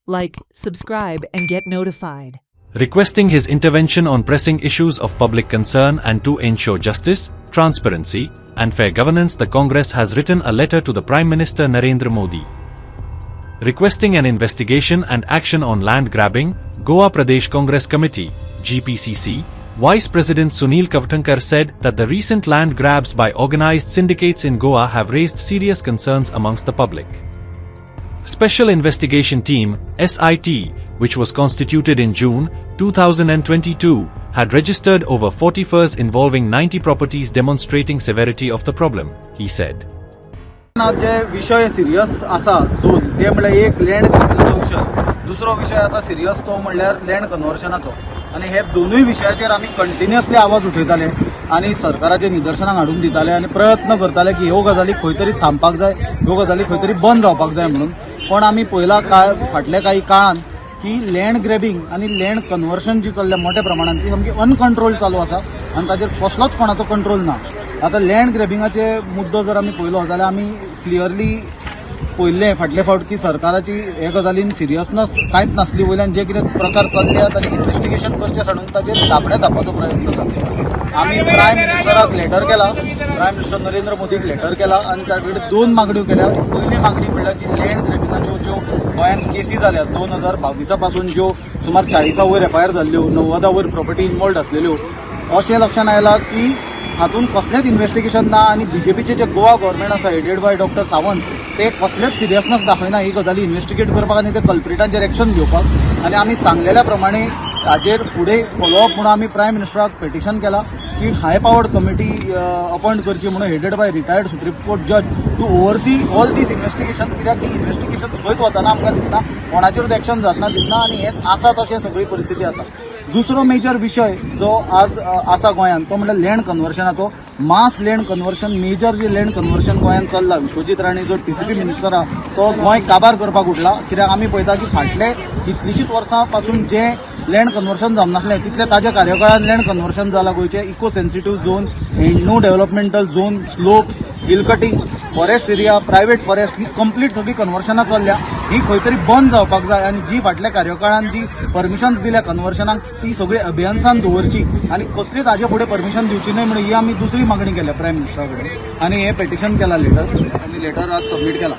Like, subscribe and get notified. Requesting his intervention on pressing issues of public concern and to ensure justice, transparency, and fair governance, the Congress has written a letter to the Prime Minister Narendra Modi. Requesting an investigation and action on land grabbing, Goa Pradesh Congress Committee, GPCC, Vice President Sunil Kavtankar said that the recent land grabs by organized syndicates in Goa have raised serious concerns amongst the public. Special Investigation Team, SIT, which was constituted in June 2022, had registered over 40 FIRs involving 90 properties demonstrating severity of the problem, he said. जे विषय serious आसा दोन ते म्हणल्यार एक land ग्रॅबिंगाचो विषय, दुसरो विषय आसा सिरियस तो म्हणल्यार लँड कन्वर्शनाचो. आणि हे दोनूय विशयाचेर आमी कंटिन्युअसली आवाज उठयताले आणि सरकाराचे निदर्शनाक हाडून दिताले आणि प्रयत्न करताले की ह्यो गजाली खंय तरी थांबपाक जाय, ह्यो गजाली खंय तरी बंद जावपाक जाय म्हणून. पण आमी पयला काळ फाटल्या काही काळान की लँड ग्रॅबिंग आणि लँड कन्वर्शन जी चल्ल्या मोठ्या प्रमाणात ती सामकी अनकंट्रोल चालू आसा आणि ताचेर कसलोच कोणाचो कंट्रोल ना. आता लँड ग्रॅबिंगाचे मुद्दो जर आमी पळयलो जाल्यार आमी क्लियरली पळयल्लें फाटले फावट की सरकाराची हे गजालीन सिरियसनस कांयच नासली. वयल्यान जे कितें प्रकार चल्ल्यात आनी इन्व्हेस्टिगेशन करचें सोडून ताचेर दाबणे धापपाचो प्रयत्न जालो. आमी प्रायम मिनिस्टराक लेटर केला, प्रायम मिनिस्टर नरेंद्र मोदीक लेटर केला आणि त्या कडेन दोन मागण्यो केल्या. पयली मागणी म्हणल्यार जी लँड ग्रॅबिंगाच्यो ज्यो गोंयांत केसी जाल्यात 2022 पासून ज्यो सुमार 40 वयर FIR जाल्ल्यो, 90 वयर प्रॉपर्टी इन्वॉल्ड आसलेल्यो, अशें लक्षात आयलां की हातून कसलेंच इन्व्हेस्टिगेशन ना आणि बीजेपीचे जे गोवा गव्हर्नमेंट आसा हेडेड बाय डॉक्टर सावंत ते कसलेच सिरियसनस दाखयना ही गजाली इन्व्हेस्टिगेट करपाक आणि ते कल्प्रिटांचेर एक्शन घेवपाक. आणि आमी सांगलेल्या प्रमाणे हाचेर फुडें फॉलोअप म्हणून आमी प्रायम मिनिस्टराक पेटिशन केला की हाय पावर्ड कमिटी अपॉइंट करची म्हणून headed by retired supreme court जज to oversee all these investigations. कित्याक की इन्व्हेस्टिगेशन्स खंयच वतना आमकां दिसना, कोणाचेरूच एक्शन जातना दिसना आणि हेच आसा तशें सगळी परिस्थिती आसा. दुसरो मेजर विषय जो आज आसा गोंयांत तो म्हणल्यार लँड कन्वर्शनाचो. मास लँड कन्वर्शन, मेजर जे लँड कन्वर्शन गोंयांत चल्ला. विश्वजीत राणे जो TCP मिनिस्टर आहा तो गोंय काबार करपाक उठला. कित्याक आमी पळयता की फाटले कितलींशींच वर्सां पासून जे लँड कन्वर्शन जावनासलें तितले ताज्या कार्यकाळान लँड कन्वर्शन जालां. गोंयचे eco sensitive zone, no developmental zone, slopes, hill cutting, forest area, private forest ही कंप्लीट सगळी कन्वर्शनां चल्ल्या. ही खंय तरी बंद जावपाक जाय आणि जी फाटल्या कार्यकाळान जी परमिशन्स दिल्या कन्वर्शनाक ती सगळी अभियानसान दवरची आणि कसलीच ताजे फुडें परमिशन दिवची न्हय म्हणून ही आमी दुसरी मागणी केल्या प्रायम मिनिस्टरा कडेन आणि हे पेटिशन केला लेटर आणि लेटर आज सबमीट केला.